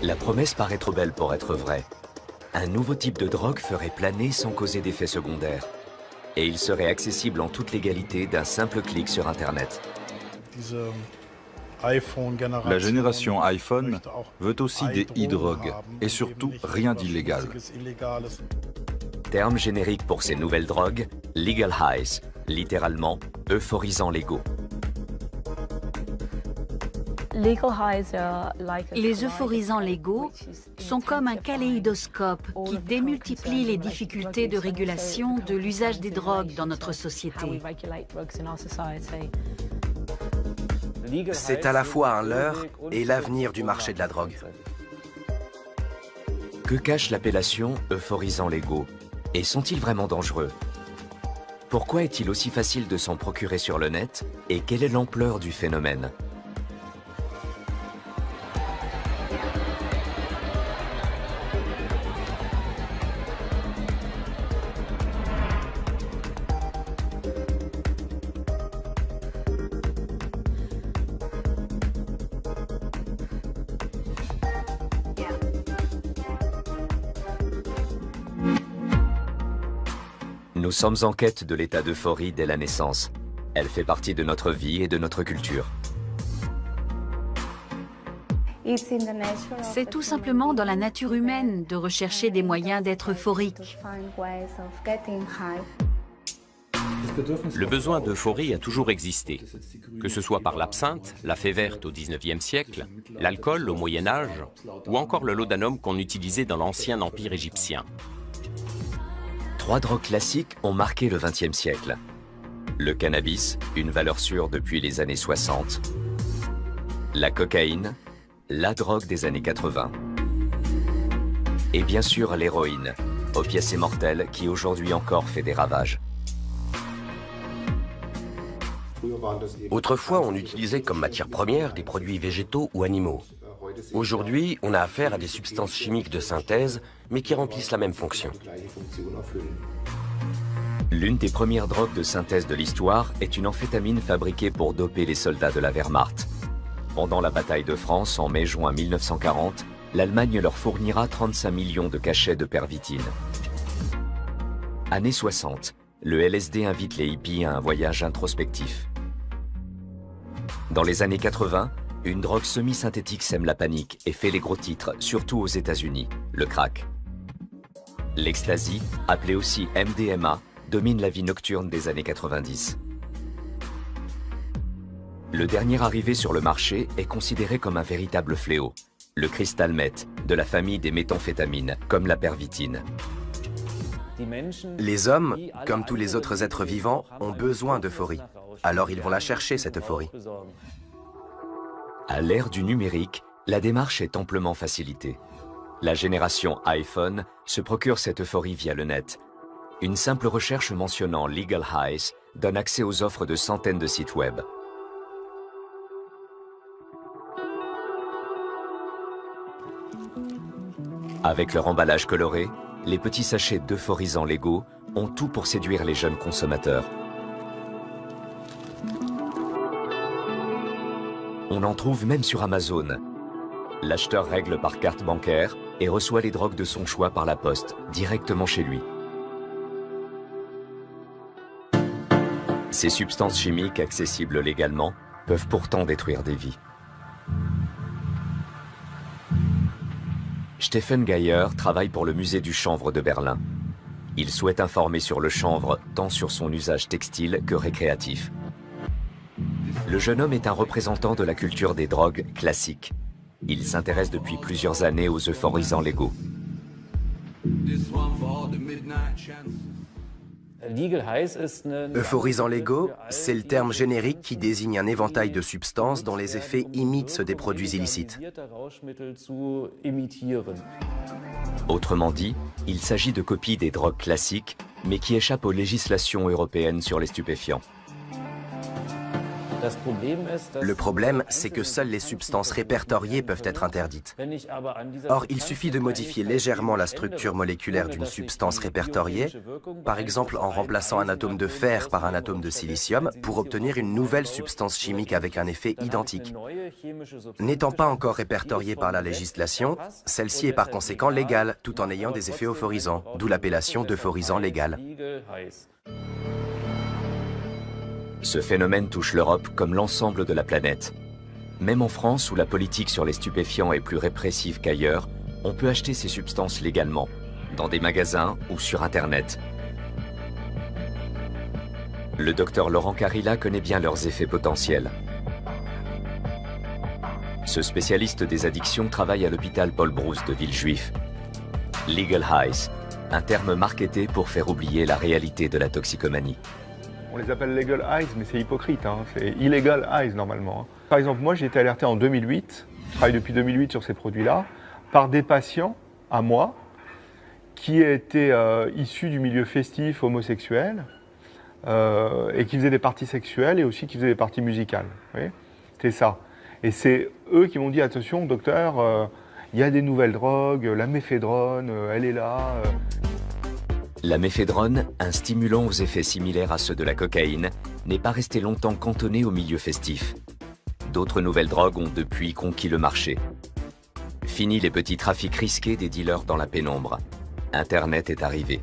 La promesse paraît trop belle pour être vraie. Un nouveau type de drogue ferait planer sans causer d'effets secondaires. Et il serait accessible en toute légalité d'un simple clic sur Internet. La génération iPhone veut aussi des e-drogues et surtout rien d'illégal. Terme générique pour ces nouvelles drogues, Legal Highs, littéralement euphorisants légaux. Les euphorisants légaux sont comme un kaléidoscope qui démultiplie les difficultés de régulation de l'usage des drogues dans notre société. C'est à la fois un leurre et l'avenir du marché de la drogue. Que cache l'appellation euphorisants légaux? Et sont-ils vraiment dangereux? Pourquoi est-il aussi facile de s'en procurer sur le net? Et quelle est l'ampleur du phénomène? Nous sommes en quête de l'état d'euphorie dès la naissance. Elle fait partie de notre vie et de notre culture. C'est tout simplement dans la nature humaine de rechercher des moyens d'être euphorique. Le besoin d'euphorie a toujours existé, que ce soit par l'absinthe, la fée verte au XIXe siècle, l'alcool au Moyen Âge, ou encore le laudanum qu'on utilisait dans l'ancien empire égyptien. Trois drogues classiques ont marqué le XXe siècle. Le cannabis, une valeur sûre depuis les années 60. La cocaïne, la drogue des années 80. Et bien sûr l'héroïne, opiacé mortel qui aujourd'hui encore fait des ravages. Autrefois, on utilisait comme matière première des produits végétaux ou animaux. Aujourd'hui, on a affaire à des substances chimiques de synthèse, mais qui remplissent la même fonction. L'une des premières drogues de synthèse de l'histoire est une amphétamine fabriquée pour doper les soldats de la Wehrmacht. Pendant la bataille de France en mai-juin 1940, l'Allemagne leur fournira 35 millions de cachets de pervitine. Années 60, le LSD invite les hippies à un voyage introspectif. Dans les années 80, une drogue semi-synthétique sème la panique et fait les gros titres, surtout aux États-Unis, le crack. L'ecstasy, appelée aussi MDMA, domine la vie nocturne des années 90. Le dernier arrivé sur le marché est considéré comme un véritable fléau, le cristal meth, de la famille des méthamphétamines, comme la pervitine. Les hommes, comme tous les autres êtres vivants, ont besoin d'euphorie. Alors ils vont la chercher, cette euphorie. À l'ère du numérique, la démarche est amplement facilitée. La génération iPhone se procure cette euphorie via le net. Une simple recherche mentionnant Legal Highs donne accès aux offres de centaines de sites web. Avec leur emballage coloré, les petits sachets d'euphorisants légaux ont tout pour séduire les jeunes consommateurs. On en trouve même sur Amazon. L'acheteur règle par carte bancaire et reçoit les drogues de son choix par la poste, directement chez lui. Ces substances chimiques accessibles légalement peuvent pourtant détruire des vies. Stephen Geyer travaille pour le musée du chanvre de Berlin. Il souhaite informer sur le chanvre tant sur son usage textile que récréatif. Le jeune homme est un représentant de la culture des drogues classiques. Il s'intéresse depuis plusieurs années aux euphorisants légaux. Euphorisants légaux, c'est le terme générique qui désigne un éventail de substances dont les effets imitent ceux des produits illicites. Autrement dit, il s'agit de copies des drogues classiques, mais qui échappent aux législations européennes sur les stupéfiants. Le problème, c'est que seules les substances répertoriées peuvent être interdites. Or, il suffit de modifier légèrement la structure moléculaire d'une substance répertoriée, par exemple en remplaçant un atome de fer par un atome de silicium, pour obtenir une nouvelle substance chimique avec un effet identique. N'étant pas encore répertoriée par la législation, celle-ci est par conséquent légale, tout en ayant des effets euphorisants, d'où l'appellation d'euphorisant légal. Ce phénomène touche l'Europe comme l'ensemble de la planète. Même en France, où la politique sur les stupéfiants est plus répressive qu'ailleurs, on peut acheter ces substances légalement, dans des magasins ou sur Internet. Le docteur Laurent Carilla connaît bien leurs effets potentiels. Ce spécialiste des addictions travaille à l'hôpital Paul Brousse de Villejuif. Legal highs, un terme marketé pour faire oublier la réalité de la toxicomanie. On les appelle legal highs, mais c'est hypocrite, hein. C'est illegal highs normalement. Par exemple, moi j'ai été alerté en 2008, je travaille depuis 2008 sur ces produits-là, par des patients à moi qui étaient issus du milieu festif homosexuel et qui faisaient des parties sexuelles et aussi qui faisaient des parties musicales. C'était ça. Et c'est eux qui m'ont dit, attention docteur, il y a des nouvelles drogues, la méphédrone, elle est là. La méphédrone, un stimulant aux effets similaires à ceux de la cocaïne, n'est pas resté longtemps cantonné au milieu festif. D'autres nouvelles drogues ont depuis conquis le marché. Fini les petits trafics risqués des dealers dans la pénombre. Internet est arrivé.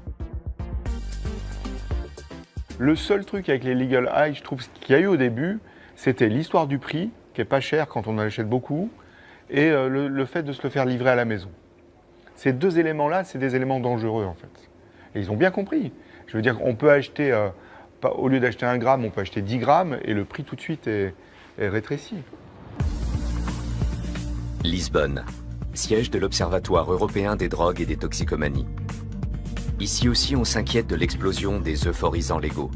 Le seul truc avec les legal highs, je trouve, ce qu'il y a eu au début, c'était l'histoire du prix, qui est pas cher quand on en achète beaucoup, et le fait de se le faire livrer à la maison. Ces deux éléments-là, c'est des éléments dangereux en fait. Et ils ont bien compris. Je veux dire, on peut acheter, au lieu d'acheter 1 gramme, on peut acheter 10 grammes et le prix tout de suite est rétréci. Lisbonne, siège de l'Observatoire européen des drogues et des toxicomanies. Ici aussi, on s'inquiète de l'explosion des euphorisants légaux.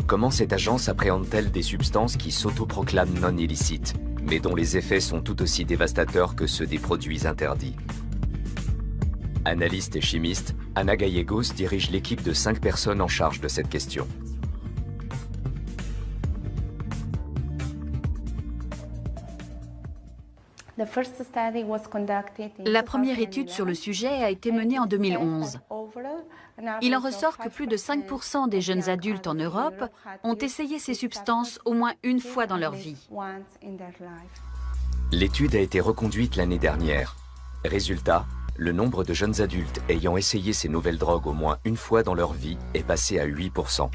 Comment cette agence appréhende-t-elle des substances qui s'autoproclament non illicites, mais dont les effets sont tout aussi dévastateurs que ceux des produits interdits? Analyste et chimiste, Ana Gallegos dirige l'équipe de 5 personnes en charge de cette question. La première étude sur le sujet a été menée en 2011. Il en ressort que plus de 5% des jeunes adultes en Europe ont essayé ces substances au moins une fois dans leur vie. L'étude a été reconduite l'année dernière. Résultat, le nombre de jeunes adultes ayant essayé ces nouvelles drogues au moins une fois dans leur vie est passé à 8%.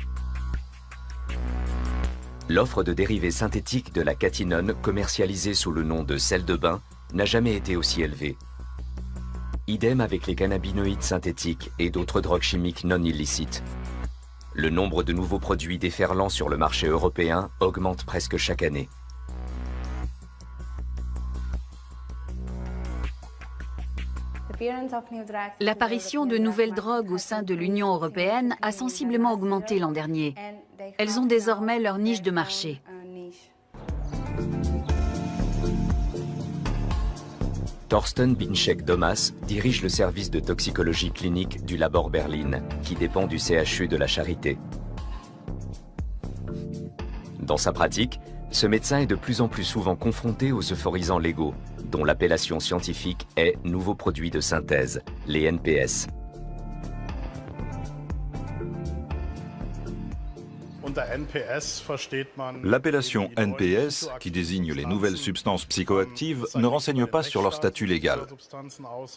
L'offre de dérivés synthétiques de la catinone, commercialisée sous le nom de sel de bain, n'a jamais été aussi élevée. Idem avec les cannabinoïdes synthétiques et d'autres drogues chimiques non illicites. Le nombre de nouveaux produits déferlant sur le marché européen augmente presque chaque année. L'apparition de nouvelles drogues au sein de l'Union européenne a sensiblement augmenté l'an dernier. Elles ont désormais leur niche de marché. Thorsten Binczek-Domas dirige le service de toxicologie clinique du Labor Berlin, qui dépend du CHU de la Charité. Dans sa pratique, ce médecin est de plus en plus souvent confronté aux euphorisants légaux, dont l'appellation scientifique est nouveaux produits de synthèse, les NPS. L'appellation NPS, qui désigne les nouvelles substances psychoactives, ne renseigne pas sur leur statut légal.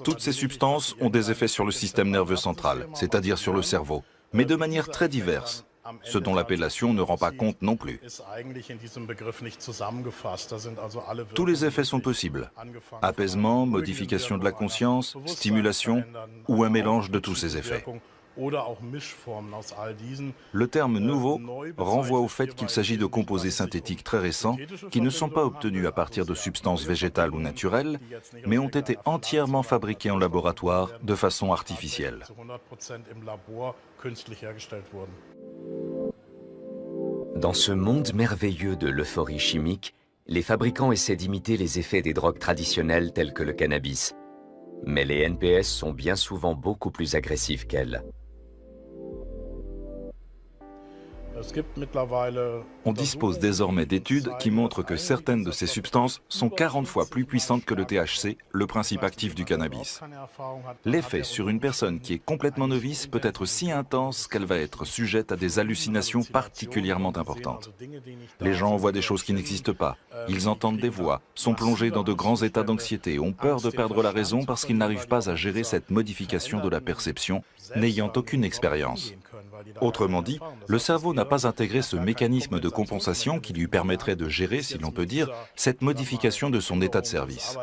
Toutes ces substances ont des effets sur le système nerveux central, c'est-à-dire sur le cerveau, mais de manière très diverse, ce dont l'appellation ne rend pas compte non plus. Tous les effets sont possibles. Apaisement, modification de la conscience, stimulation ou un mélange de tous ces effets. Le terme « nouveau » renvoie au fait qu'il s'agit de composés synthétiques très récents qui ne sont pas obtenus à partir de substances végétales ou naturelles, mais ont été entièrement fabriqués en laboratoire de façon artificielle. Dans ce monde merveilleux de l'euphorie chimique, les fabricants essaient d'imiter les effets des drogues traditionnelles telles que le cannabis. Mais les NPS sont bien souvent beaucoup plus agressifs qu'elles. On dispose désormais d'études qui montrent que certaines de ces substances sont 40 fois plus puissantes que le THC, le principe actif du cannabis. L'effet sur une personne qui est complètement novice peut être si intense qu'elle va être sujette à des hallucinations particulièrement importantes. Les gens voient des choses qui n'existent pas, ils entendent des voix, sont plongés dans de grands états d'anxiété, ont peur de perdre la raison parce qu'ils n'arrivent pas à gérer cette modification de la perception, n'ayant aucune expérience. Autrement dit, le cerveau n'a pas intégré ce mécanisme de compensation qui lui permettrait de gérer, si l'on peut dire, cette modification de son état de service.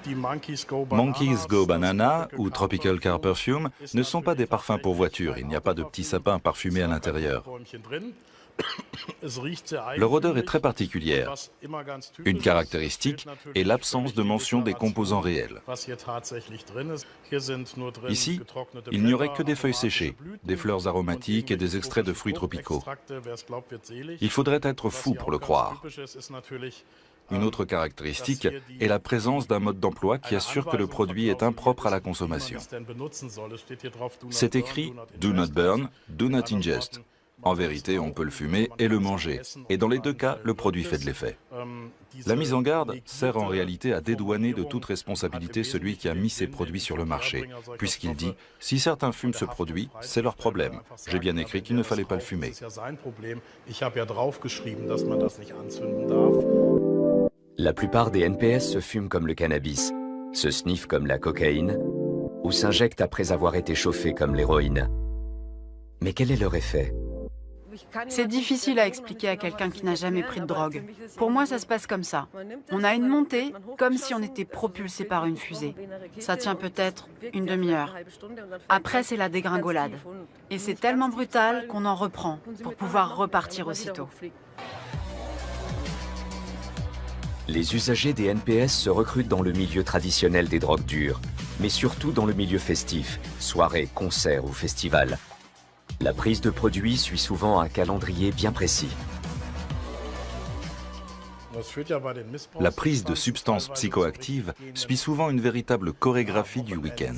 Monkeys Go Banana ou Tropical Car Perfume ne sont pas des parfums pour voiture, il n'y a pas de petits sapins parfumés à l'intérieur. Leur odeur est très particulière. Une caractéristique est l'absence de mention des composants réels. Ici, il n'y aurait que des feuilles séchées, des fleurs aromatiques et des extraits de fruits tropicaux. Il faudrait être fou pour le croire. Une autre caractéristique est la présence d'un mode d'emploi qui assure que le produit est impropre à la consommation. C'est écrit « Do not burn, do not ingest ». En vérité, on peut le fumer et le manger, et dans les deux cas, le produit fait de l'effet. La mise en garde sert en réalité à dédouaner de toute responsabilité celui qui a mis ces produits sur le marché, puisqu'il dit « si certains fument ce produit, c'est leur problème. J'ai bien écrit qu'il ne fallait pas le fumer ». La plupart des NPS se fument comme le cannabis, se sniffent comme la cocaïne ou s'injectent après avoir été chauffés comme l'héroïne. Mais quel est leur effet ? C'est difficile à expliquer à quelqu'un qui n'a jamais pris de drogue. Pour moi, ça se passe comme ça. On a une montée, comme si on était propulsé par une fusée. Ça tient peut-être une demi-heure. Après, c'est la dégringolade. Et c'est tellement brutal qu'on en reprend pour pouvoir repartir aussitôt. Les usagers des NPS se recrutent dans le milieu traditionnel des drogues dures, mais surtout dans le milieu festif, soirées, concerts ou festivals. La prise de produits suit souvent un calendrier bien précis. La prise de substances psychoactives suit souvent une véritable chorégraphie du week-end.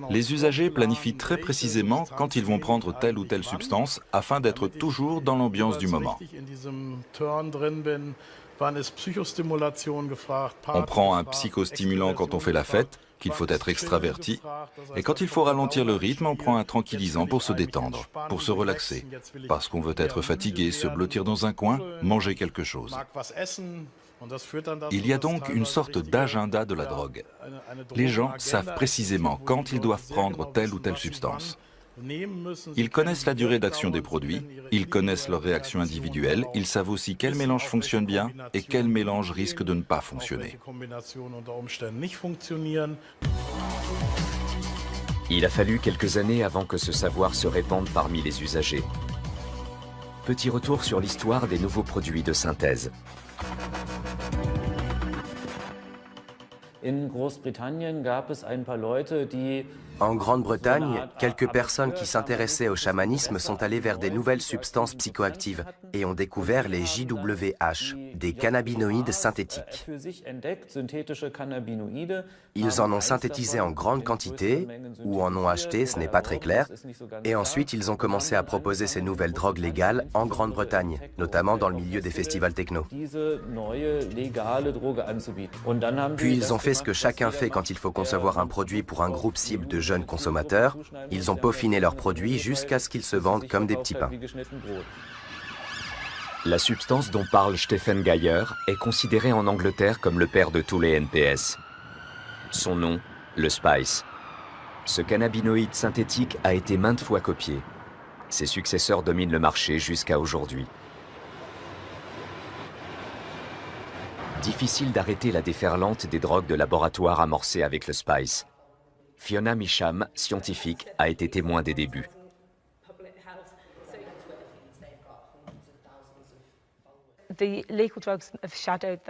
Les usagers planifient très précisément quand ils vont prendre telle ou telle substance afin d'être toujours dans l'ambiance du moment. On prend un psychostimulant quand on fait la fête, qu'il faut être extraverti, et quand il faut ralentir le rythme, on prend un tranquillisant pour se détendre, pour se relaxer, parce qu'on veut être fatigué, se blottir dans un coin, manger quelque chose. Il y a donc une sorte d'agenda de la drogue. Les gens savent précisément quand ils doivent prendre telle ou telle substance. Ils connaissent la durée d'action des produits, ils connaissent leurs réactions individuelles, ils savent aussi quel mélange fonctionne bien et quel mélange risque de ne pas fonctionner. Il a fallu quelques années avant que ce savoir se répande parmi les usagers. Petit retour sur l'histoire des nouveaux produits de synthèse. En Grande-Bretagne, quelques personnes qui s'intéressaient au chamanisme sont allées vers des nouvelles substances psychoactives et ont découvert les JWH, des cannabinoïdes synthétiques. Ils en ont synthétisé en grande quantité, ou en ont acheté, ce n'est pas très clair, et ensuite ils ont commencé à proposer ces nouvelles drogues légales en Grande-Bretagne, notamment dans le milieu des festivals techno. Puis ils ont fait ce que chacun fait quand il faut concevoir un produit pour un groupe cible de jeunes consommateurs, ils ont peaufiné leurs produits jusqu'à ce qu'ils se vendent comme des petits pains. La substance dont parle Stephen Geyer est considérée en Angleterre comme le père de tous les NPS. Son nom, le Spice. Ce cannabinoïde synthétique a été maintes fois copié. Ses successeurs dominent le marché jusqu'à aujourd'hui. Difficile d'arrêter la déferlante des drogues de laboratoire amorcée avec le Spice. Fiona Measham, scientifique, a été témoin des débuts.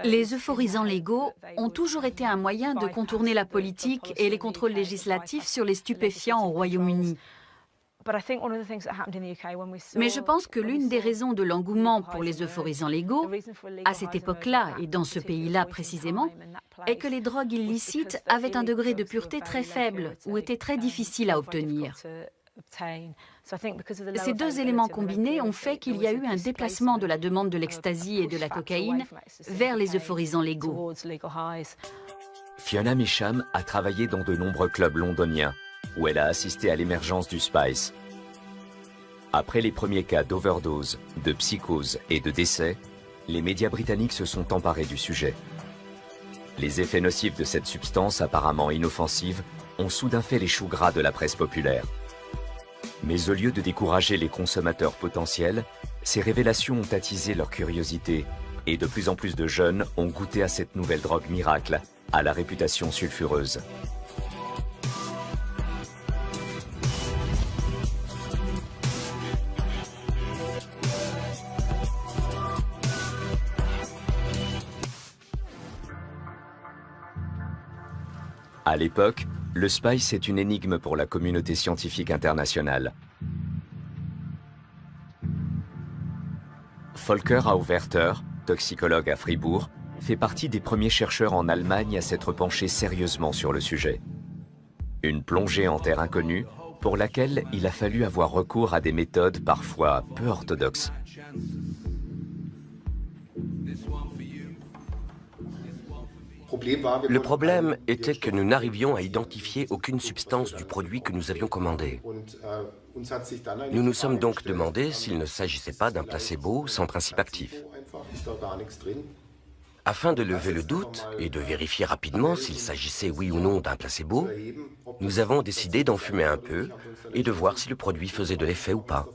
Les euphorisants légaux ont toujours été un moyen de contourner la politique et les contrôles législatifs sur les stupéfiants au Royaume-Uni. Mais je pense que l'une des raisons de l'engouement pour les euphorisants légaux, à cette époque-là et dans ce pays-là précisément, est que les drogues illicites avaient un degré de pureté très faible ou étaient très difficiles à obtenir. Ces deux éléments combinés ont fait qu'il y a eu un déplacement de la demande de l'ecstasy et de la cocaïne vers les euphorisants légaux. Fiona Measham a travaillé dans de nombreux clubs londoniens, où elle a assisté à l'émergence du spice. Après les premiers cas d'overdose, de psychose et de décès, les médias britanniques se sont emparés du sujet. Les effets nocifs de cette substance apparemment inoffensive ont soudain fait les choux gras de la presse populaire. Mais au lieu de décourager les consommateurs potentiels, ces révélations ont attisé leur curiosité et de plus en plus de jeunes ont goûté à cette nouvelle drogue miracle, à la réputation sulfureuse. À l'époque, le spice est une énigme pour la communauté scientifique internationale. Volker Auwerter, toxicologue à Fribourg, fait partie des premiers chercheurs en Allemagne à s'être penchés sérieusement sur le sujet. Une plongée en terre inconnue pour laquelle il a fallu avoir recours à des méthodes parfois peu orthodoxes. Le problème était que nous n'arrivions à identifier aucune substance du produit que nous avions commandé. Nous nous sommes donc demandé s'il ne s'agissait pas d'un placebo sans principe actif. Afin de lever le doute et de vérifier rapidement s'il s'agissait oui ou non d'un placebo, nous avons décidé d'en fumer un peu et de voir si le produit faisait de l'effet ou pas.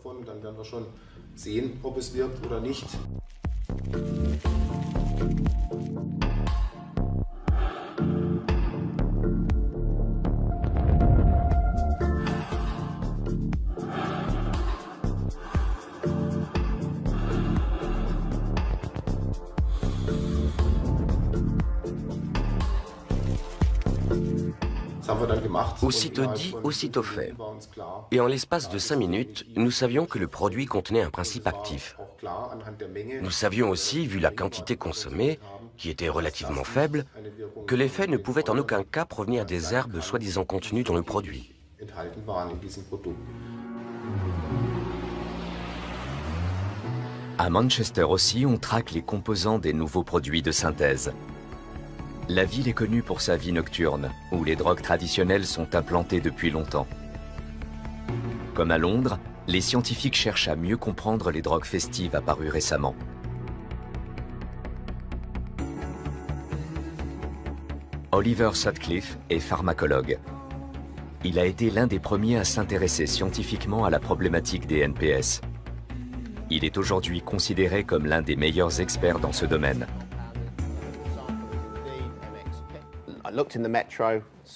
Aussitôt dit, aussitôt fait. Et en l'espace de 5 minutes, nous savions que le produit contenait un principe actif. Nous savions aussi, vu la quantité consommée, qui était relativement faible, que l'effet ne pouvait en aucun cas provenir des herbes soi-disant contenues dans le produit. À Manchester aussi, on traque les composants des nouveaux produits de synthèse. La ville est connue pour sa vie nocturne, où les drogues traditionnelles sont implantées depuis longtemps. Comme à Londres, les scientifiques cherchent à mieux comprendre les drogues festives apparues récemment. Oliver Sutcliffe est pharmacologue. Il a été l'un des premiers à s'intéresser scientifiquement à la problématique des NPS. Il est aujourd'hui considéré comme l'un des meilleurs experts dans ce domaine.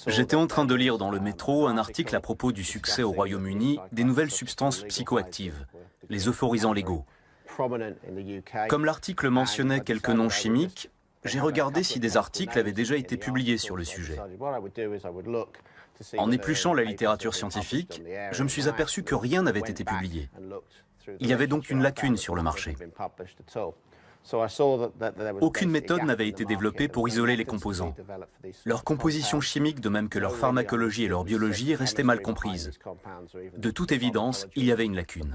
J'étais en train de lire dans le métro un article à propos du succès au Royaume-Uni des nouvelles substances psychoactives, les euphorisants légaux. Comme l'article mentionnait quelques noms chimiques, j'ai regardé si des articles avaient déjà été publiés sur le sujet. En épluchant la littérature scientifique, je me suis aperçu que rien n'avait été publié. Il y avait donc une lacune sur le marché. Aucune méthode n'avait été développée pour isoler les composants. Leur composition chimique, de même que leur pharmacologie et leur biologie, restaient mal comprises. De toute évidence, il y avait une lacune.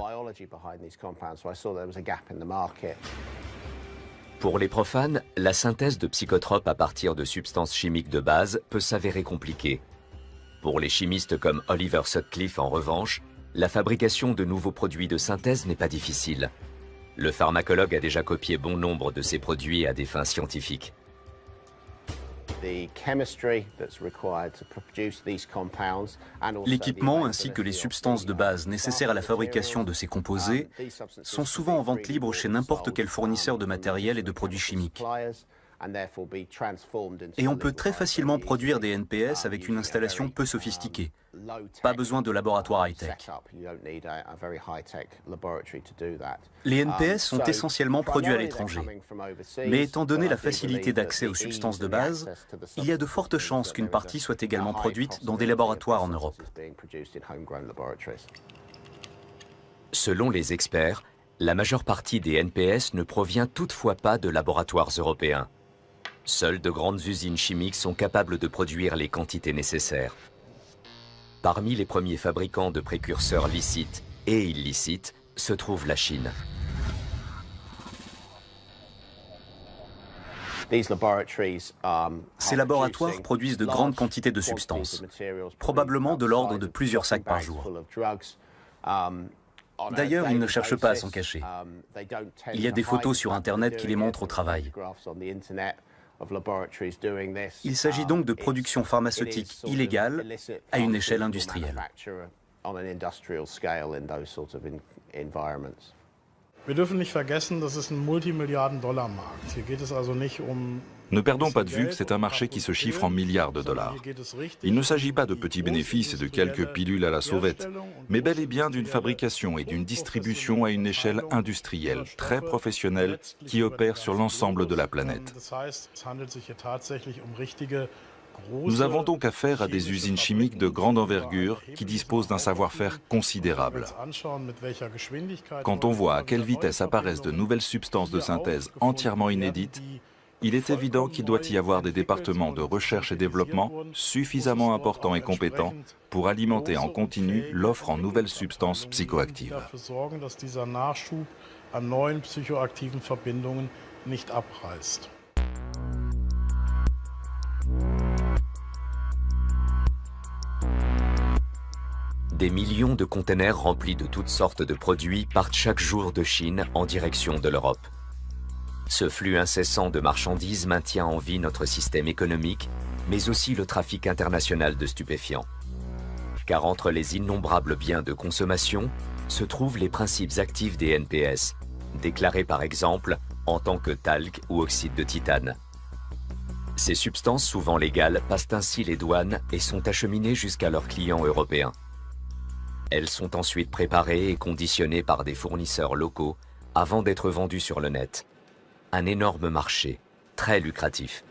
Pour les profanes, la synthèse de psychotropes à partir de substances chimiques de base peut s'avérer compliquée. Pour les chimistes comme Oliver Sutcliffe, en revanche, la fabrication de nouveaux produits de synthèse n'est pas difficile. Le pharmacologue a déjà copié bon nombre de ces produits à des fins scientifiques. L'équipement ainsi que les substances de base nécessaires à la fabrication de ces composés sont souvent en vente libre chez n'importe quel fournisseur de matériel et de produits chimiques. Et on peut très facilement produire des NPS avec une installation peu sophistiquée. Pas besoin de laboratoire high-tech. Les NPS sont essentiellement produits à l'étranger. Mais étant donné la facilité d'accès aux substances de base, il y a de fortes chances qu'une partie soit également produite dans des laboratoires en Europe. Selon les experts, la majeure partie des NPS ne provient toutefois pas de laboratoires européens. Seules de grandes usines chimiques sont capables de produire les quantités nécessaires. Parmi les premiers fabricants de précurseurs licites et illicites se trouve la Chine. Ces laboratoires produisent de grandes quantités de substances, probablement de l'ordre de plusieurs sacs par jour. D'ailleurs, ils ne cherchent pas à s'en cacher. Il y a des photos sur Internet qui les montrent au travail. Il s'agit donc de production pharmaceutique illégale à une échelle industrielle. Ne perdons pas de vue que c'est un marché qui se chiffre en milliards de dollars. Il ne s'agit pas de petits bénéfices et de quelques pilules à la sauvette, mais bel et bien d'une fabrication et d'une distribution à une échelle industrielle, très professionnelle, qui opère sur l'ensemble de la planète. Nous avons donc affaire à des usines chimiques de grande envergure qui disposent d'un savoir-faire considérable. Quand on voit à quelle vitesse apparaissent de nouvelles substances de synthèse entièrement inédites, il est évident qu'il doit y avoir des départements de recherche et développement suffisamment importants et compétents pour alimenter en continu l'offre en nouvelles substances psychoactives. Des millions de containers remplis de toutes sortes de produits partent chaque jour de Chine en direction de l'Europe. Ce flux incessant de marchandises maintient en vie notre système économique, mais aussi le trafic international de stupéfiants. Car entre les innombrables biens de consommation se trouvent les principes actifs des NPS, déclarés par exemple en tant que talc ou oxyde de titane. Ces substances souvent légales passent ainsi les douanes et sont acheminées jusqu'à leurs clients européens. Elles sont ensuite préparées et conditionnées par des fournisseurs locaux avant d'être vendues sur le net. Un énorme marché, très lucratif.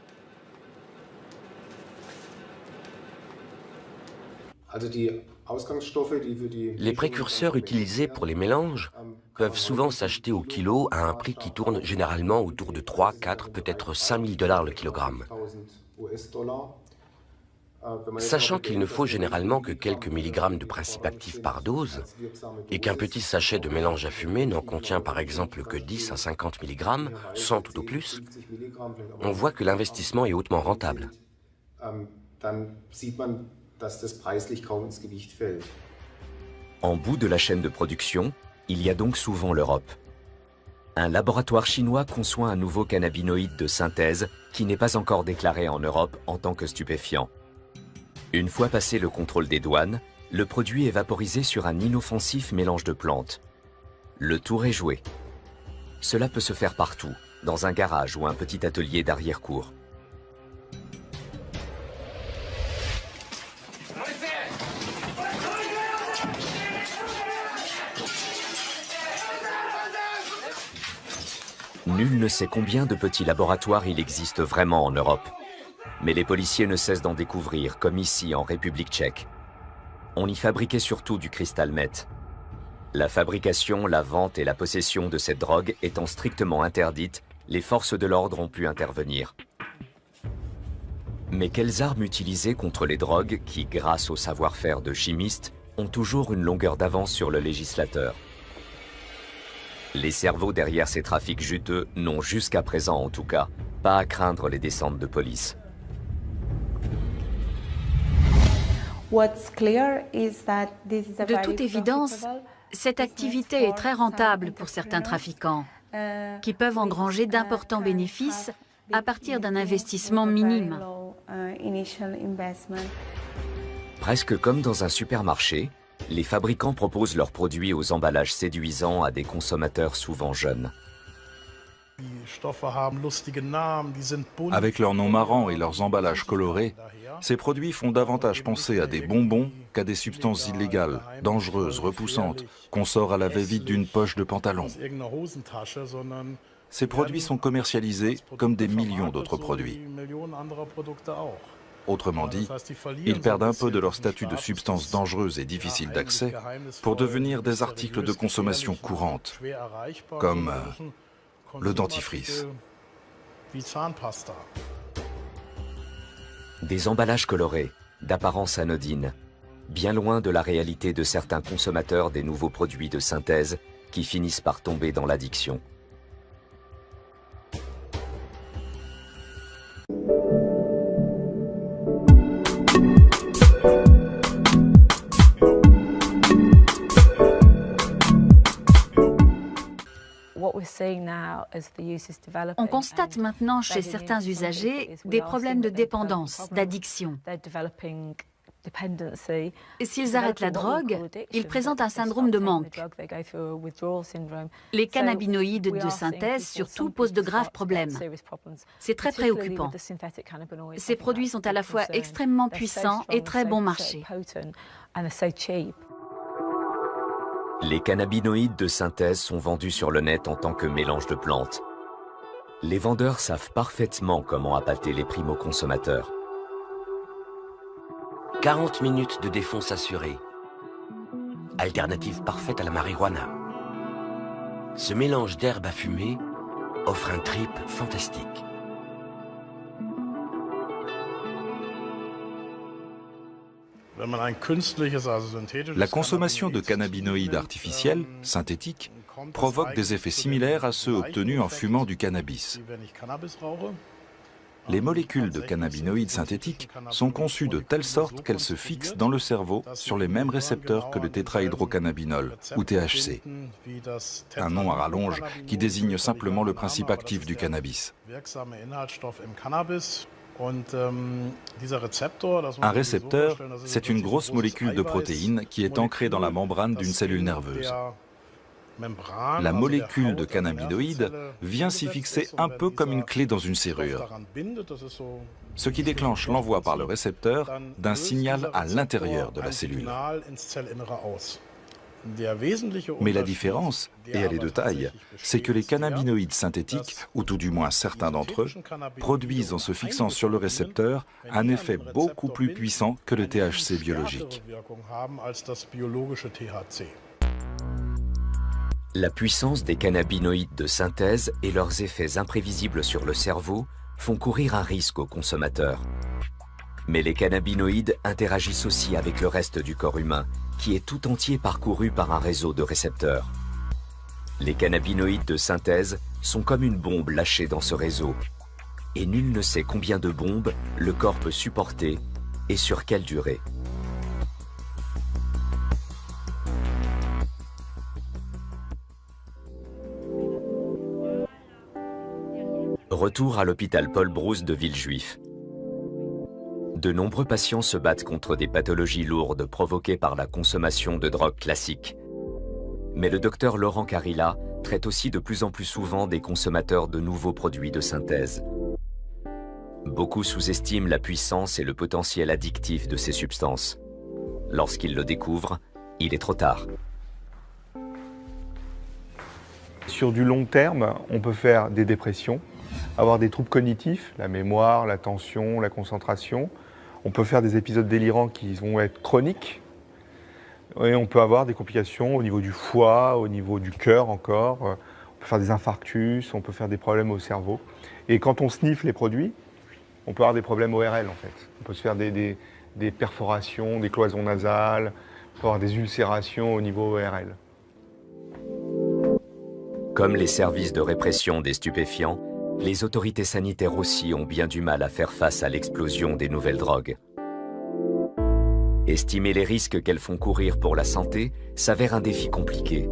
Les précurseurs utilisés pour les mélanges peuvent souvent s'acheter au kilo à un prix qui tourne généralement autour de 3, 4, peut-être 5 000 $ le kilogramme. Sachant qu'il ne faut généralement que quelques milligrammes de principe actif par dose, et qu'un petit sachet de mélange à fumer n'en contient par exemple que 10 à 50 mg, sans tout au plus, on voit que l'investissement est hautement rentable. En bout de la chaîne de production, il y a donc souvent l'Europe. Un laboratoire chinois conçoit un nouveau cannabinoïde de synthèse qui n'est pas encore déclaré en Europe en tant que stupéfiant. Une fois passé le contrôle des douanes, le produit est vaporisé sur un inoffensif mélange de plantes. Le tour est joué. Cela peut se faire partout, dans un garage ou un petit atelier d'arrière-cour. Nul ne sait combien de petits laboratoires il existe vraiment en Europe. Mais les policiers ne cessent d'en découvrir, comme ici en République tchèque. On y fabriquait surtout du cristal meth. La fabrication, la vente et la possession de cette drogue étant strictement interdites, les forces de l'ordre ont pu intervenir. Mais quelles armes utiliser contre les drogues qui, grâce au savoir-faire de chimistes, ont toujours une longueur d'avance sur le législateur? Les cerveaux derrière ces trafics juteux n'ont jusqu'à présent en tout cas pas à craindre les descentes de police. De toute évidence, cette activité est très rentable pour certains trafiquants, qui peuvent engranger d'importants bénéfices à partir d'un investissement minime. Presque comme dans un supermarché, les fabricants proposent leurs produits aux emballages séduisants à des consommateurs souvent jeunes. Avec leurs noms marrants et leurs emballages colorés, ces produits font davantage penser à des bonbons qu'à des substances illégales, dangereuses, repoussantes, qu'on sort à la va-vite d'une poche de pantalon. Ces produits sont commercialisés comme des millions d'autres produits. Autrement dit, ils perdent un peu de leur statut de substance dangereuse et difficile d'accès pour devenir des articles de consommation courante, comme le dentifrice. Des emballages colorés, d'apparence anodine, bien loin de la réalité de certains consommateurs des nouveaux produits de synthèse qui finissent par tomber dans l'addiction. On constate maintenant chez certains usagers des problèmes de dépendance, d'addiction. Et s'ils arrêtent la drogue, ils présentent un syndrome de manque. Les cannabinoïdes de synthèse surtout posent de graves problèmes. C'est très préoccupant. Ces produits sont à la fois extrêmement puissants et très bon marché. Les cannabinoïdes de synthèse sont vendus sur le net en tant que mélange de plantes. Les vendeurs savent parfaitement comment appâter les primo-consommateurs. 40 minutes de défonce assurée. Alternative parfaite à la marijuana. Ce mélange d'herbes à fumer offre un trip fantastique. La consommation de cannabinoïdes artificiels, synthétiques, provoque des effets similaires à ceux obtenus en fumant du cannabis. Les molécules de cannabinoïdes synthétiques sont conçues de telle sorte qu'elles se fixent dans le cerveau sur les mêmes récepteurs que le tétrahydrocannabinol, ou THC, un nom à rallonge qui désigne simplement le principe actif du cannabis. Un récepteur, c'est une grosse molécule de protéines qui est ancrée dans la membrane d'une cellule nerveuse. La molécule de cannabinoïde vient s'y fixer un peu comme une clé dans une serrure, ce qui déclenche l'envoi par le récepteur d'un signal à l'intérieur de la cellule. Mais la différence, et elle est de taille, c'est que les cannabinoïdes synthétiques, ou tout du moins certains d'entre eux, produisent en se fixant sur le récepteur un effet beaucoup plus puissant que le THC biologique. La puissance des cannabinoïdes de synthèse et leurs effets imprévisibles sur le cerveau font courir un risque aux consommateurs. Mais les cannabinoïdes interagissent aussi avec le reste du corps humain, qui est tout entier parcouru par un réseau de récepteurs. Les cannabinoïdes de synthèse sont comme une bombe lâchée dans ce réseau. Et nul ne sait combien de bombes le corps peut supporter et sur quelle durée. Retour à l'hôpital Paul Brousse de Villejuif. De nombreux patients se battent contre des pathologies lourdes provoquées par la consommation de drogues classiques. Mais le docteur Laurent Carilla traite aussi de plus en plus souvent des consommateurs de nouveaux produits de synthèse. Beaucoup sous-estiment la puissance et le potentiel addictif de ces substances. Lorsqu'ils le découvrent, il est trop tard. Sur du long terme, on peut faire des dépressions, avoir des troubles cognitifs, la mémoire, l'attention, la concentration. On peut faire des épisodes délirants qui vont être chroniques. Et on peut avoir des complications au niveau du foie, au niveau du cœur encore. On peut faire des infarctus, on peut faire des problèmes au cerveau. Et quand on sniffe les produits, on peut avoir des problèmes ORL en fait. On peut se faire des perforations, des cloisons nasales, on peut avoir des ulcérations au niveau ORL. Comme les services de répression des stupéfiants, les autorités sanitaires aussi ont bien du mal à faire face à l'explosion des nouvelles drogues. Estimer les risques qu'elles font courir pour la santé s'avère un défi compliqué.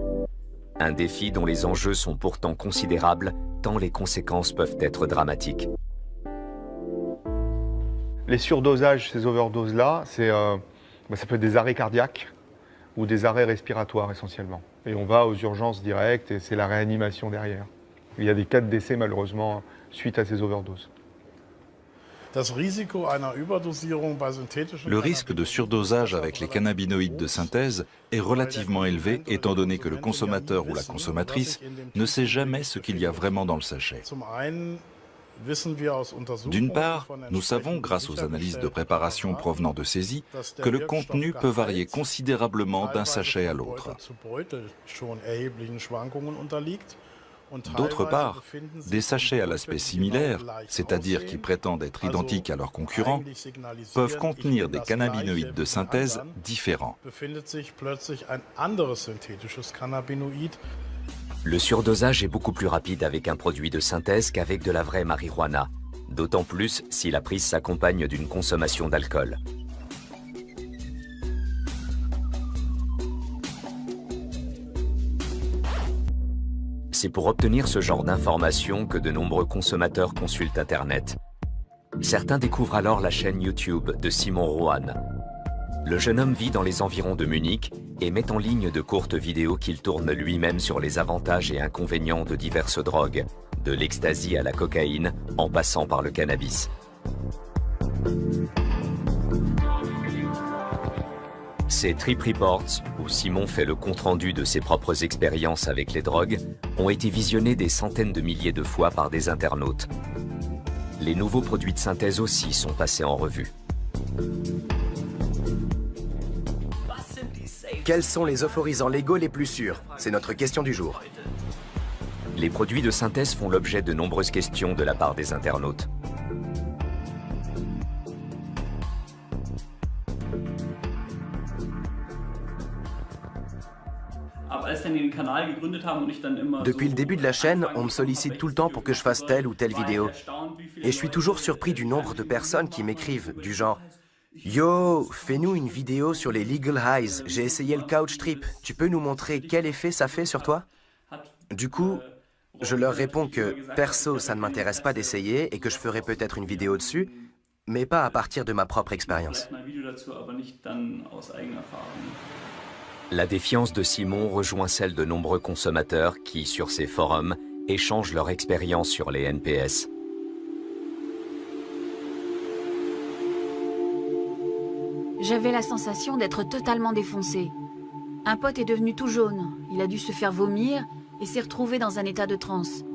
Un défi dont les enjeux sont pourtant considérables, tant les conséquences peuvent être dramatiques. Les surdosages, ces overdoses-là, ça peut être des arrêts cardiaques ou des arrêts respiratoires essentiellement. Et on va aux urgences directes et c'est la réanimation derrière. Il y a des cas de décès malheureusement suite à ces overdoses. Le risque de surdosage avec les cannabinoïdes de synthèse est relativement élevé étant donné que le consommateur ou la consommatrice ne sait jamais ce qu'il y a vraiment dans le sachet. D'une part, nous savons, grâce aux analyses de préparation provenant de saisie, que le contenu peut varier considérablement d'un sachet à l'autre. D'autre part, des sachets à l'aspect similaire, c'est-à-dire qui prétendent être identiques à leurs concurrents, peuvent contenir des cannabinoïdes de synthèse différents. Le surdosage est beaucoup plus rapide avec un produit de synthèse qu'avec de la vraie marijuana, d'autant plus si la prise s'accompagne d'une consommation d'alcool. C'est pour obtenir ce genre d'informations que de nombreux consommateurs consultent Internet. Certains découvrent alors la chaîne YouTube de Simon Rohan. Le jeune homme vit dans les environs de Munich et met en ligne de courtes vidéos qu'il tourne lui-même sur les avantages et inconvénients de diverses drogues, de l'ecstasy à la cocaïne, en passant par le cannabis. Ces Trip Reports, où Simon fait le compte-rendu de ses propres expériences avec les drogues, ont été visionnés des centaines de milliers de fois par des internautes. Les nouveaux produits de synthèse aussi sont passés en revue. Quels sont les euphorisants légaux les plus sûrs? C'est notre question du jour. Les produits de synthèse font l'objet de nombreuses questions de la part des internautes. Depuis le début de la chaîne, on me sollicite tout le temps pour que je fasse telle ou telle vidéo. Et je suis toujours surpris du nombre de personnes qui m'écrivent, du genre « Yo, fais-nous une vidéo sur les legal highs, j'ai essayé le couch trip, tu peux nous montrer quel effet ça fait sur toi ?» Du coup, je leur réponds que perso, ça ne m'intéresse pas d'essayer et que je ferai peut-être une vidéo dessus, mais pas à partir de ma propre expérience. La défiance de Simon rejoint celle de nombreux consommateurs qui, sur ces forums, échangent leur expérience sur les NPS. J'avais la sensation d'être totalement défoncée. Un pote est devenu tout jaune, il a dû se faire vomir et s'est retrouvé dans un état de transe.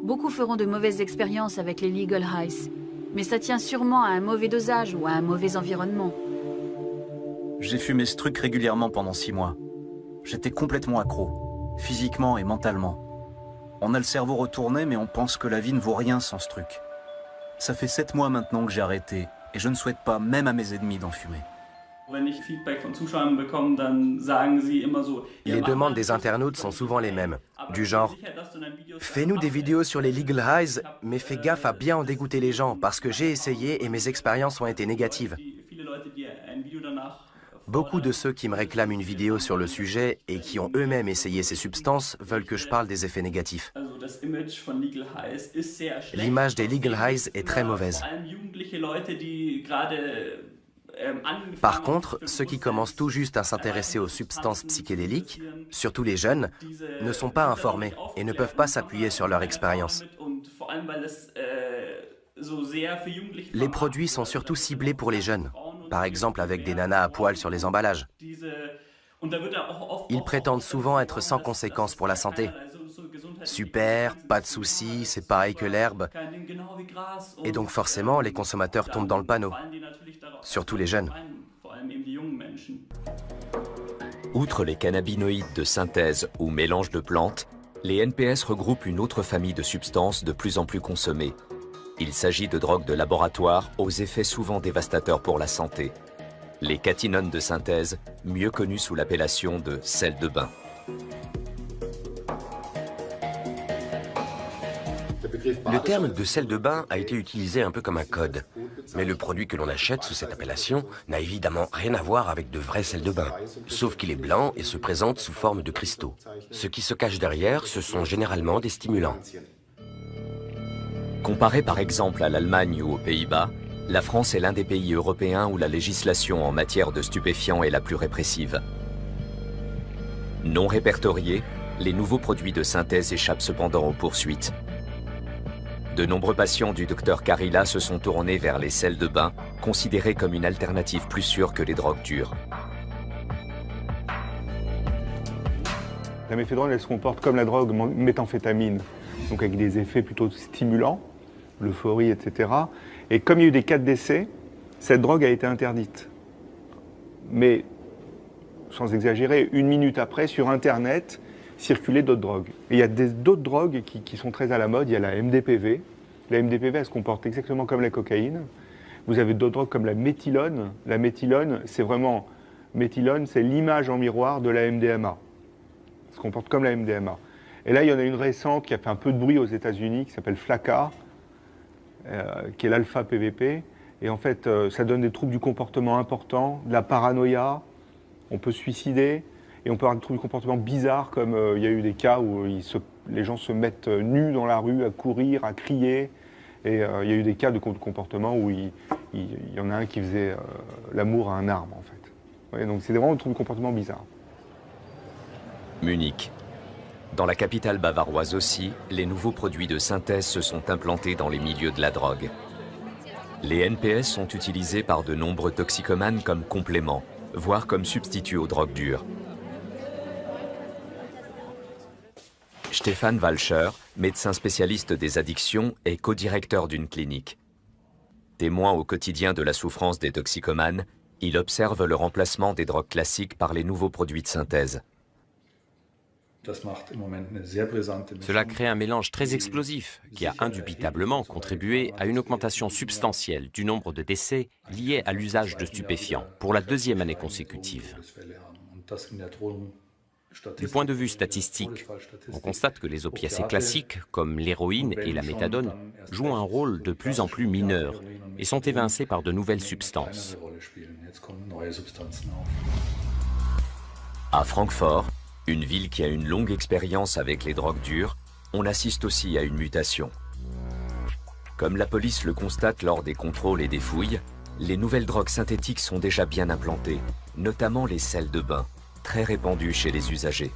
Beaucoup feront de mauvaises expériences avec les legal highs, mais ça tient sûrement à un mauvais dosage ou à un mauvais environnement. J'ai fumé ce truc régulièrement pendant 6 mois. J'étais complètement accro, physiquement et mentalement. On a le cerveau retourné, mais on pense que la vie ne vaut rien sans ce truc. Ça fait 7 mois maintenant que j'ai arrêté, et je ne souhaite pas, même à mes ennemis, d'en fumer. Les demandes des internautes sont souvent les mêmes, du genre « Fais-nous des vidéos sur les legal highs, mais fais gaffe à bien en dégoûter les gens, parce que j'ai essayé et mes expériences ont été négatives. » Beaucoup de ceux qui me réclament une vidéo sur le sujet et qui ont eux-mêmes essayé ces substances veulent que je parle des effets négatifs. L'image des legal highs est très mauvaise. Par contre, ceux qui commencent tout juste à s'intéresser aux substances psychédéliques, surtout les jeunes, ne sont pas informés et ne peuvent pas s'appuyer sur leur expérience. Les produits sont surtout ciblés pour les jeunes, par exemple avec des nanas à poil sur les emballages. Ils prétendent souvent être sans conséquences pour la santé. Super, pas de soucis, c'est pareil que l'herbe. Et donc forcément, les consommateurs tombent dans le panneau, surtout les jeunes. Outre les cannabinoïdes de synthèse ou mélange de plantes, les NPS regroupent une autre famille de substances de plus en plus consommées. Il s'agit de drogues de laboratoire aux effets souvent dévastateurs pour la santé. Les catinones de synthèse, mieux connues sous l'appellation de sel de bain. Le terme de sel de bain a été utilisé un peu comme un code. Mais le produit que l'on achète sous cette appellation n'a évidemment rien à voir avec de vrais sels de bain. Sauf qu'il est blanc et se présente sous forme de cristaux. Ce qui se cache derrière, ce sont généralement des stimulants. Comparé par exemple à l'Allemagne ou aux Pays-Bas, la France est l'un des pays européens où la législation en matière de stupéfiants est la plus répressive. Non répertoriée, les nouveaux produits de synthèse échappent cependant aux poursuites. De nombreux patients du docteur Carilla se sont tournés vers les sels de bain, considérés comme une alternative plus sûre que les drogues dures. La méphédrone, elle se comporte comme la drogue méthamphétamine, donc avec des effets plutôt stimulants, l'euphorie, etc. Et comme il y a eu des cas de décès, cette drogue a été interdite. Mais, sans exagérer, 1 minute après, sur Internet, circulaient d'autres drogues. Et il y a d'autres drogues qui sont très à la mode. Il y a la MDPV. La MDPV, elle se comporte exactement comme la cocaïne. Vous avez d'autres drogues comme la méthylone. La méthylone, c'est vraiment... Méthylone, c'est l'image en miroir de la MDMA. Elle se comporte comme la MDMA. Et là, il y en a une récente qui a fait un peu de bruit aux États-Unis, qui s'appelle Flakka, qui est l'alpha-PVP. Et en fait, ça donne des troubles du comportement importants, de la paranoïa, on peut se suicider, et on peut avoir des troubles du comportement bizarres, comme il y a eu des cas où les gens se mettent nus dans la rue, à courir, à crier. Et il y a eu des cas de comportement où il y en a un qui faisait l'amour à un arbre, en fait. Ouais, donc c'est vraiment des troubles du comportement bizarres. Munich. Dans la capitale bavaroise aussi, les nouveaux produits de synthèse se sont implantés dans les milieux de la drogue. Les NPS sont utilisés par de nombreux toxicomanes comme complément, voire comme substitut aux drogues dures. Stefan Walcher, médecin spécialiste des addictions, est co-directeur d'une clinique. Témoin au quotidien de la souffrance des toxicomanes, il observe le remplacement des drogues classiques par les nouveaux produits de synthèse. Cela crée un mélange très explosif qui a indubitablement contribué à une augmentation substantielle du nombre de décès liés à l'usage de stupéfiants pour la 2e année consécutive. Du point de vue statistique, on constate que les opiacés classiques, comme l'héroïne et la méthadone, jouent un rôle de plus en plus mineur et sont évincés par de nouvelles substances. À Francfort, une ville qui a une longue expérience avec les drogues dures, on assiste aussi à une mutation. Comme la police le constate lors des contrôles et des fouilles, les nouvelles drogues synthétiques sont déjà bien implantées, notamment les sels de bain, très répandus chez les usagers.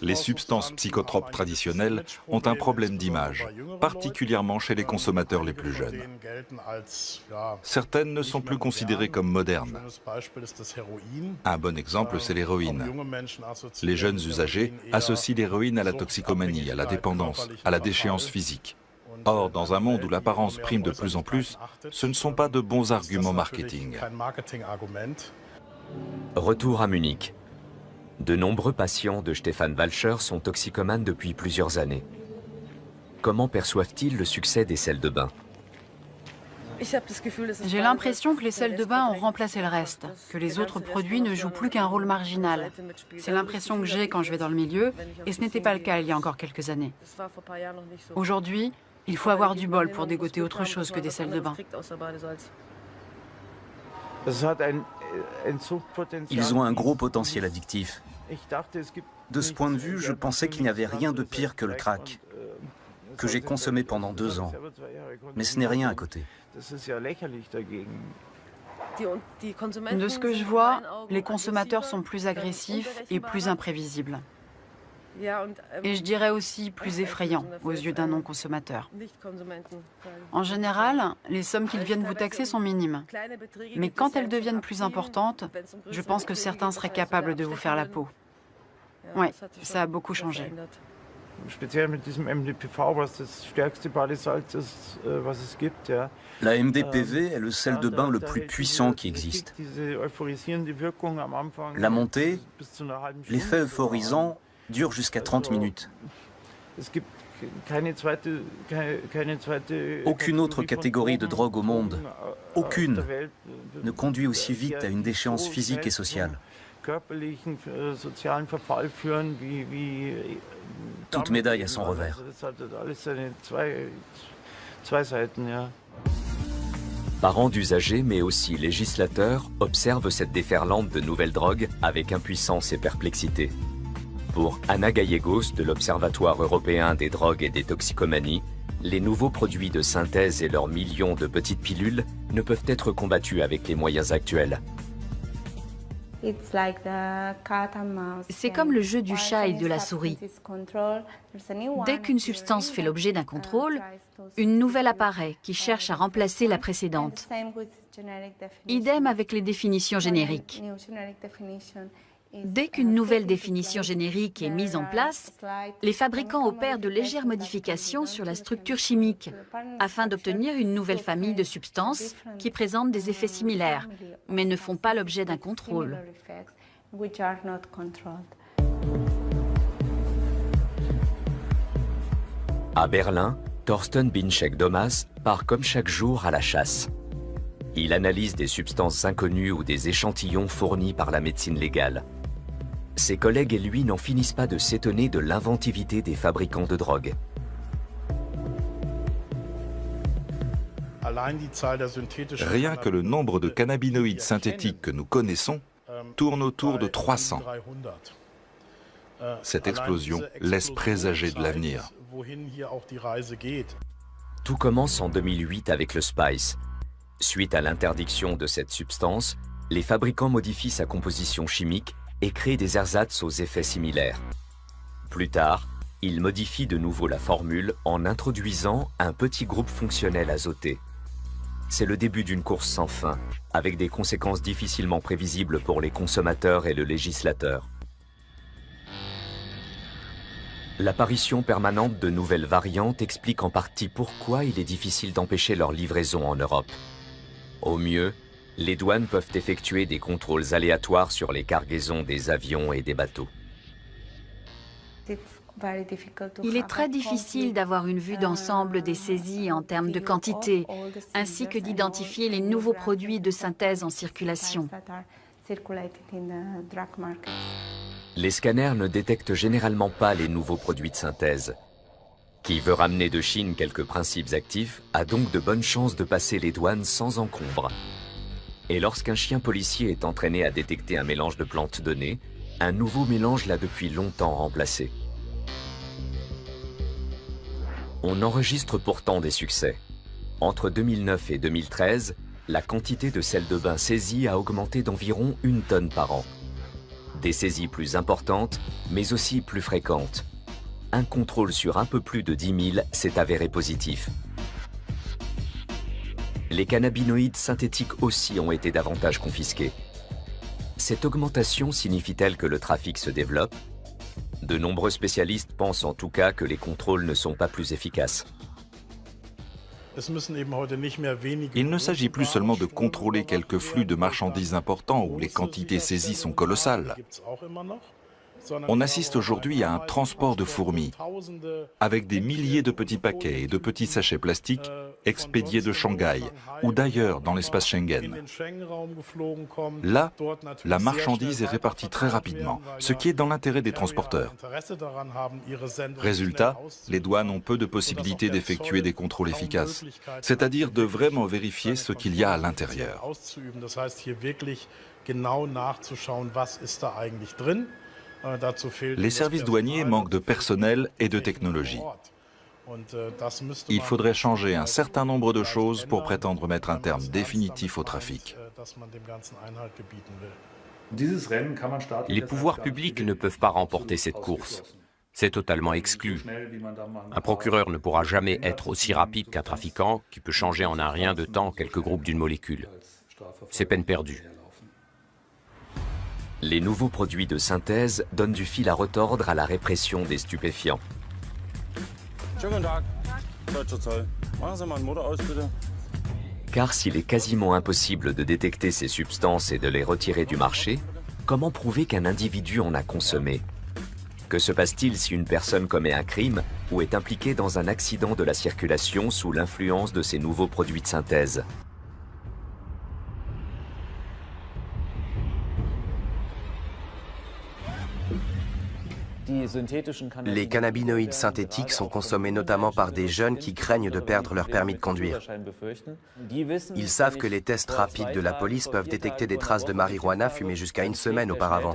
Les substances psychotropes traditionnelles ont un problème d'image, particulièrement chez les consommateurs les plus jeunes. Certaines ne sont plus considérées comme modernes. Un bon exemple, c'est l'héroïne. Les jeunes usagers associent l'héroïne à la toxicomanie, à la dépendance, à la déchéance physique. Or, dans un monde où l'apparence prime de plus en plus, ce ne sont pas de bons arguments marketing. Retour à Munich. De nombreux patients de Stefan Walcher sont toxicomanes depuis plusieurs années. Comment perçoivent-ils le succès des sels de bain? J'ai l'impression que les sels de bain ont remplacé le reste, que les autres produits ne jouent plus qu'un rôle marginal. C'est l'impression que j'ai quand je vais dans le milieu, et ce n'était pas le cas il y a encore quelques années. Aujourd'hui, il faut avoir du bol pour dégoter autre chose que des sels de bain. Ils ont un gros potentiel addictif. De ce point de vue, je pensais qu'il n'y avait rien de pire que le crack, que j'ai consommé pendant 2 ans. Mais ce n'est rien à côté. De ce que je vois, les consommateurs sont plus agressifs et plus imprévisibles. Et je dirais aussi plus effrayants aux yeux d'un non-consommateur. En général, les sommes qu'ils viennent vous taxer sont minimes. Mais quand elles deviennent plus importantes, je pense que certains seraient capables de vous faire la peau. Oui, ça a beaucoup changé. La MDPV est le sel de bain le plus puissant qui existe. La montée, l'effet euphorisant, dure jusqu'à 30 minutes. Aucune autre catégorie de drogue au monde, aucune, ne conduit aussi vite à une déchéance physique et sociale. Toute médaille a son revers. Parents d'usagers, mais aussi législateurs, observent cette déferlante de nouvelles drogues avec impuissance et perplexité. Pour Anna Gallegos de l'Observatoire européen des drogues et des toxicomanies, les nouveaux produits de synthèse et leurs millions de petites pilules ne peuvent être combattus avec les moyens actuels. C'est comme le jeu du chat et de la souris. Dès qu'une substance fait l'objet d'un contrôle, une nouvelle apparaît qui cherche à remplacer la précédente. Idem avec les définitions génériques. Dès qu'une nouvelle définition générique est mise en place, les fabricants opèrent de légères modifications sur la structure chimique afin d'obtenir une nouvelle famille de substances qui présentent des effets similaires, mais ne font pas l'objet d'un contrôle. À Berlin, Thorsten Binczek-Domas part comme chaque jour à la chasse. Il analyse des substances inconnues ou des échantillons fournis par la médecine légale. Ses collègues et lui n'en finissent pas de s'étonner de l'inventivité des fabricants de drogue. Rien que le nombre de cannabinoïdes synthétiques que nous connaissons tourne autour de 300. Cette explosion laisse présager de l'avenir. Tout commence en 2008 avec le Spice. Suite à l'interdiction de cette substance, les fabricants modifient sa composition chimique et créent des ersatz aux effets similaires. Plus tard, ils modifient de nouveau la formule en introduisant un petit groupe fonctionnel azoté. C'est le début d'une course sans fin, avec des conséquences difficilement prévisibles pour les consommateurs et le législateur. L'apparition permanente de nouvelles variantes explique en partie pourquoi il est difficile d'empêcher leur livraison en Europe. Au mieux, les douanes peuvent effectuer des contrôles aléatoires sur les cargaisons des avions et des bateaux. Il est très difficile d'avoir une vue d'ensemble des saisies en termes de quantité, ainsi que d'identifier les nouveaux produits de synthèse en circulation. Les scanners ne détectent généralement pas les nouveaux produits de synthèse. Qui veut ramener de Chine quelques principes actifs a donc de bonnes chances de passer les douanes sans encombre. Et lorsqu'un chien policier est entraîné à détecter un mélange de plantes données, un nouveau mélange l'a depuis longtemps remplacé. On enregistre pourtant des succès. Entre 2009 et 2013, la quantité de sel de bain saisies a augmenté d'environ 1 tonne par an. Des saisies plus importantes, mais aussi plus fréquentes. Un contrôle sur un peu plus de 10 000 s'est avéré positif. Les cannabinoïdes synthétiques aussi ont été davantage confisqués. Cette augmentation signifie-t-elle que le trafic se développe? De nombreux spécialistes pensent en tout cas que les contrôles ne sont pas plus efficaces. Il ne s'agit plus seulement de contrôler quelques flux de marchandises importants où les quantités saisies sont colossales. On assiste aujourd'hui à un transport de fourmis, avec des milliers de petits paquets et de petits sachets plastiques expédiés de Shanghai ou d'ailleurs dans l'espace Schengen. Là, la marchandise est répartie très rapidement, ce qui est dans l'intérêt des transporteurs. Résultat, les douanes ont peu de possibilités d'effectuer des contrôles efficaces, c'est-à-dire de vraiment vérifier ce qu'il y a à l'intérieur. Les services douaniers manquent de personnel et de technologie. Il faudrait changer un certain nombre de choses pour prétendre mettre un terme définitif au trafic. Les pouvoirs publics ne peuvent pas remporter cette course. C'est totalement exclu. Un procureur ne pourra jamais être aussi rapide qu'un trafiquant qui peut changer en un rien de temps quelques groupes d'une molécule. C'est peine perdue. Les nouveaux produits de synthèse donnent du fil à retordre à la répression des stupéfiants. Car s'il est quasiment impossible de détecter ces substances et de les retirer du marché, comment prouver qu'un individu en a consommé? Que se passe-t-il si une personne commet un crime ou est impliquée dans un accident de la circulation sous l'influence de ces nouveaux produits de synthèse? Les cannabinoïdes synthétiques sont consommés notamment par des jeunes qui craignent de perdre leur permis de conduire. Ils savent que les tests rapides de la police peuvent détecter des traces de marijuana fumées jusqu'à une semaine auparavant.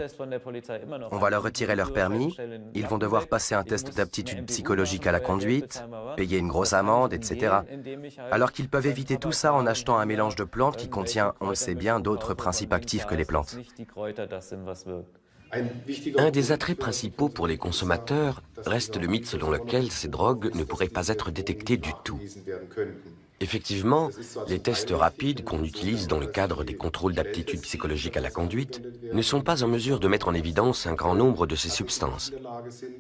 On va leur retirer leur permis, ils vont devoir passer un test d'aptitude psychologique à la conduite, payer une grosse amende, etc. Alors qu'ils peuvent éviter tout ça en achetant un mélange de plantes qui contient, on le sait bien, d'autres principes actifs que les plantes. Un des attraits principaux pour les consommateurs reste le mythe selon lequel ces drogues ne pourraient pas être détectées du tout. Effectivement, les tests rapides qu'on utilise dans le cadre des contrôles d'aptitude psychologique à la conduite ne sont pas en mesure de mettre en évidence un grand nombre de ces substances.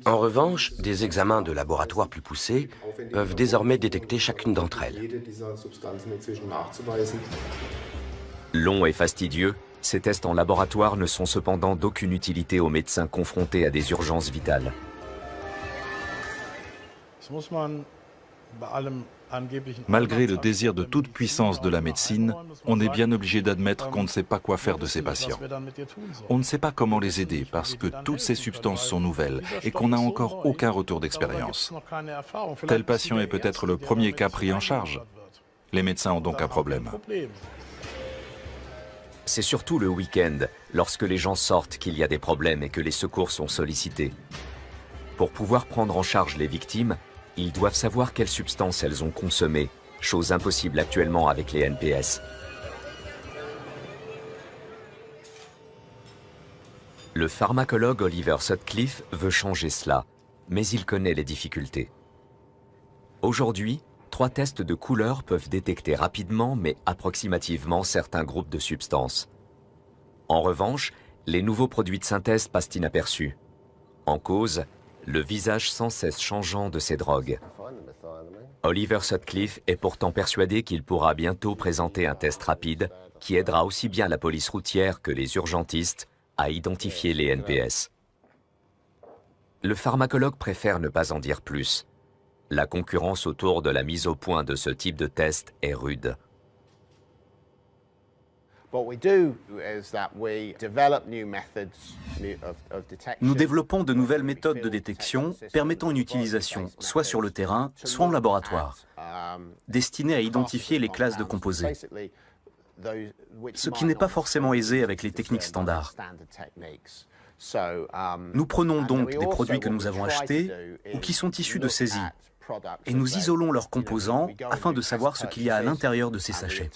En revanche, des examens de laboratoire plus poussés peuvent désormais détecter chacune d'entre elles. Longs et fastidieux, ces tests en laboratoire ne sont cependant d'aucune utilité aux médecins confrontés à des urgences vitales. Malgré le désir de toute puissance de la médecine, on est bien obligé d'admettre qu'on ne sait pas quoi faire de ces patients. On ne sait pas comment les aider parce que toutes ces substances sont nouvelles et qu'on n'a encore aucun retour d'expérience. Tel patient est peut-être le premier cas pris en charge. Les médecins ont donc un problème. C'est surtout le week-end, lorsque les gens sortent, qu'il y a des problèmes et que les secours sont sollicités. Pour pouvoir prendre en charge les victimes, ils doivent savoir quelles substances elles ont consommées, chose impossible actuellement avec les NPS. Le pharmacologue Oliver Sutcliffe veut changer cela, mais il connaît les difficultés. Aujourd'hui, 3 tests de couleur peuvent détecter rapidement mais approximativement certains groupes de substances. En revanche, les nouveaux produits de synthèse passent inaperçus. En cause, le visage sans cesse changeant de ces drogues. Oliver Sutcliffe est pourtant persuadé qu'il pourra bientôt présenter un test rapide qui aidera aussi bien la police routière que les urgentistes à identifier les NPS. Le pharmacologue préfère ne pas en dire plus. La concurrence autour de la mise au point de ce type de test est rude. Nous développons de nouvelles méthodes de détection permettant une utilisation soit sur le terrain, soit en laboratoire, destinées à identifier les classes de composés, ce qui n'est pas forcément aisé avec les techniques standards. Nous prenons donc des produits que nous avons achetés ou qui sont issus de saisies et nous isolons leurs composants afin de savoir ce qu'il y a à l'intérieur de ces sachets.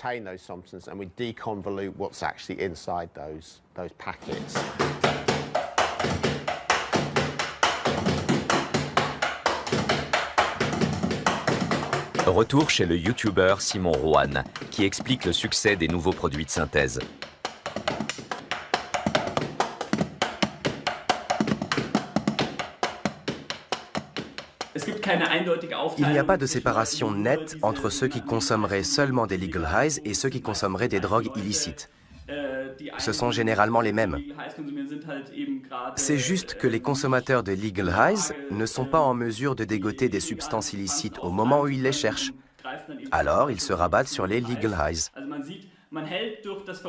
Retour chez le YouTuber Simon Rohan, qui explique le succès des nouveaux produits de synthèse. Il n'y a pas de séparation nette entre ceux qui consommeraient seulement des legal highs et ceux qui consommeraient des drogues illicites. Ce sont généralement les mêmes. C'est juste que les consommateurs de legal highs ne sont pas en mesure de dégoter des substances illicites au moment où ils les cherchent. Alors, ils se rabattent sur les legal highs.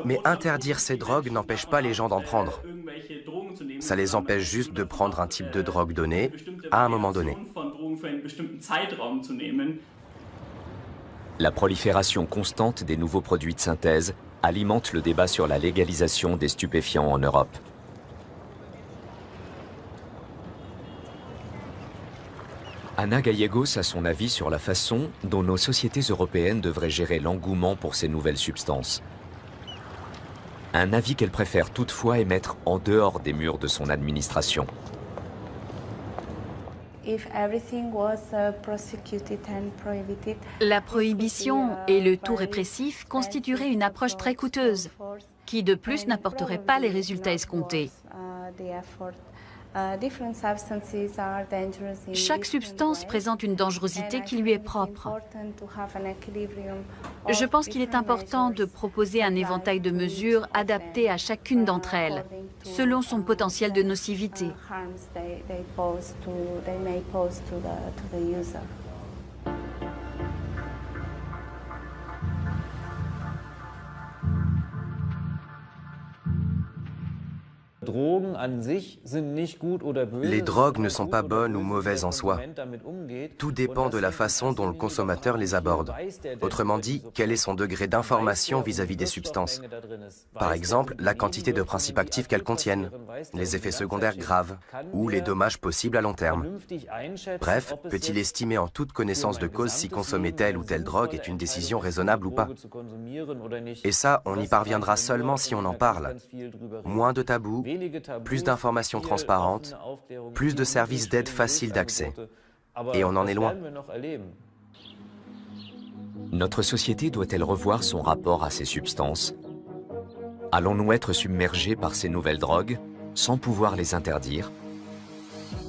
Mais interdire ces drogues n'empêche pas les gens d'en prendre. Ça les empêche juste de prendre un type de drogue donné à un moment donné. La prolifération constante des nouveaux produits de synthèse alimente le débat sur la légalisation des stupéfiants en Europe. Ana Gallegos a son avis sur la façon dont nos sociétés européennes devraient gérer l'engouement pour ces nouvelles substances. Un avis qu'elle préfère toutefois émettre en dehors des murs de son administration. La prohibition et le tout répressif constitueraient une approche très coûteuse, qui de plus n'apporterait pas les résultats escomptés. Chaque substance présente une dangerosité qui lui est propre. Je pense qu'il est important de proposer un éventail de mesures adaptées à chacune d'entre elles, selon son potentiel de nocivité. Les drogues ne sont pas bonnes ou mauvaises en soi. Tout dépend de la façon dont le consommateur les aborde. Autrement dit, quel est son degré d'information vis-à-vis des substances. Par exemple, la quantité de principes actifs qu'elles contiennent, les effets secondaires graves ou les dommages possibles à long terme. Bref, peut-il estimer en toute connaissance de cause si consommer telle ou telle drogue est une décision raisonnable ou pas? Et ça, on y parviendra seulement si on en parle. Moins de tabous, plus d'informations transparentes, plus de services d'aide faciles d'accès. Et on en est loin. Notre société doit-elle revoir son rapport à ces substances? Allons-nous être submergés par ces nouvelles drogues, sans pouvoir les interdire?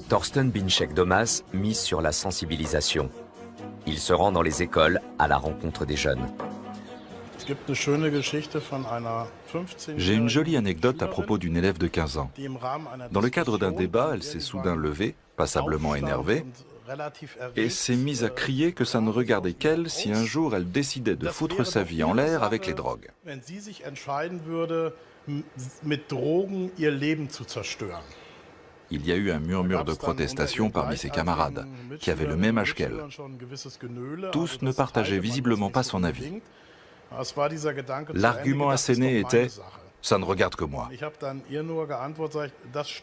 Thorsten Binchek-Domas mise sur la sensibilisation. Il se rend dans les écoles à la rencontre des jeunes. J'ai une jolie anecdote à propos d'une élève de 15 ans. Dans le cadre d'un débat, elle s'est soudain levée, passablement énervée, et s'est mise à crier que ça ne regardait qu'elle si un jour elle décidait de foutre sa vie en l'air avec les drogues. Il y a eu un murmure de protestation parmi ses camarades, qui avaient le même âge qu'elle. Tous ne partageaient visiblement pas son avis. L'argument asséné était « ça ne regarde que moi ».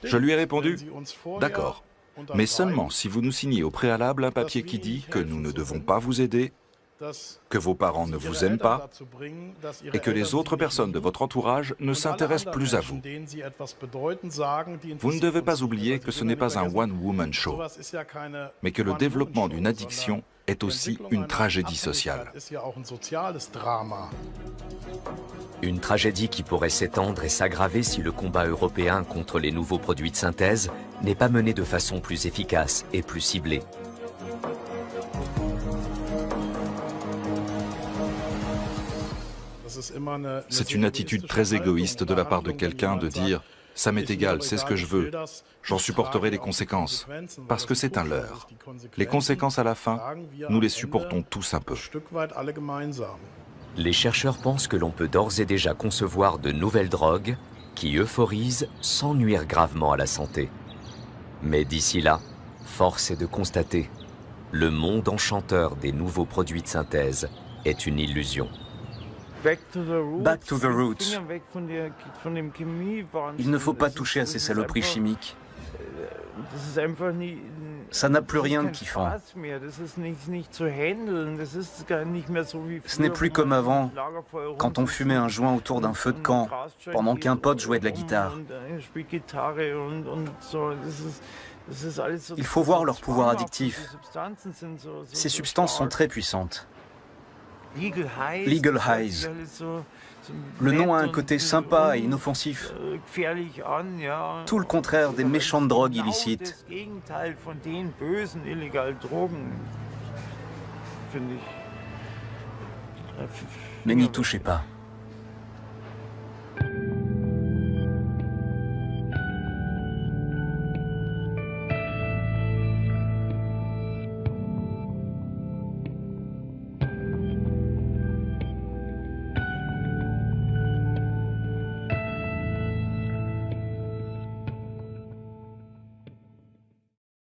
Je lui ai répondu « d'accord, mais seulement si vous nous signez au préalable un papier qui dit que nous ne devons pas vous aider, que vos parents ne vous aiment pas et que les autres personnes de votre entourage ne s'intéressent plus à vous. Vous ne devez pas oublier que ce n'est pas un one-woman show, mais que le développement d'une addiction est aussi une tragédie sociale. Une tragédie qui pourrait s'étendre et s'aggraver si le combat européen contre les nouveaux produits de synthèse n'est pas mené de façon plus efficace et plus ciblée. C'est une attitude très égoïste de la part de quelqu'un de dire « ça m'est égal, c'est ce que je veux, j'en supporterai les conséquences », parce que c'est un leurre. Les conséquences à la fin, nous les supportons tous un peu. Les chercheurs pensent que l'on peut d'ores et déjà concevoir de nouvelles drogues qui euphorisent sans nuire gravement à la santé. Mais d'ici là, force est de constater, le monde enchanteur des nouveaux produits de synthèse est une illusion. Back to the roots. Il ne faut pas toucher à ces saloperies chimiques. Ça n'a plus rien de kiffant. Ce n'est plus comme avant, quand on fumait un joint autour d'un feu de camp, pendant qu'un pote jouait de la guitare. Il faut voir leur pouvoir addictif. Ces substances sont très puissantes. Legal Highs. Le nom a un côté sympa et inoffensif. Tout le contraire des méchantes drogues illicites. Mais n'y touchez pas.